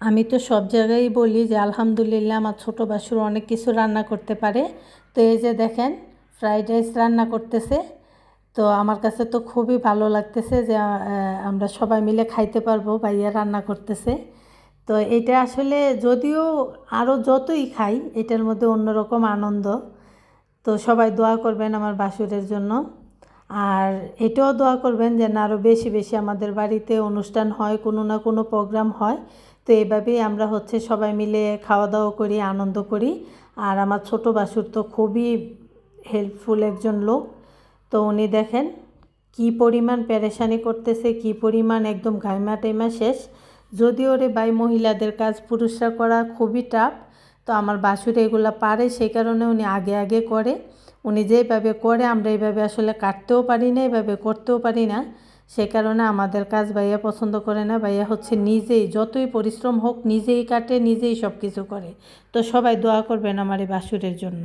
আমি তো সব জায়গায় বলি যে আলহামদুলিল্লাহ আমার ছোটো বাসুর অনেক কিছু রান্না করতে পারে। তো এই যে দেখেন ফ্রাইড রাইস রান্না করতেছে। তো আমার কাছে তো খুবই ভালো লাগতেছে যে আমরা সবাই মিলে খাইতে পারবো, ভাইয়া রান্না করতেছে। তো এটা আসলে যদিও আরও যতই খাই এটার মধ্যে অন্যরকম আনন্দ। তো সবাই দোয়া করবেন আমার বাসুরের জন্য, আর এটাও দোয়া করবেন যেন আরও বেশি বেশি আমাদের বাড়িতে অনুষ্ঠান হয়, কোনো না কোনো প্রোগ্রাম হয়। তো এইভাবেই আমরা সবাই মিলে খাওয়া দাওয়া করি, আনন্দ করি। আর আমার ছোটো বাসুর তো খুবই হেল্পফুল একজন লোক। তো উনি দেখেন কি পরিমাণ পেরেশানি করতেছে, কি পরিমাণ একদম গাইমা টাইমা শেষ। যদিও রে ভাই মহিলাদের কাজ পুরুষরা করা খুবই টাফ, তো আমার বাসুর এগুলো পারে, সেই কারণে উনি আগে আগে করে। উনি যেভাবে করে আমরা এইভাবে আসলে কাটতেও পারি না, এইভাবে করতেও পারি না। সে কারণে আমাদের কাজ ভাইয়া পছন্দ করে না। ভাইয়া নিজেই যতই পরিশ্রম হোক নিজেই কাটে, নিজেই সব কিছু করে। তো সবাই দোয়া করবেন আমার এই বাসুরের জন্য।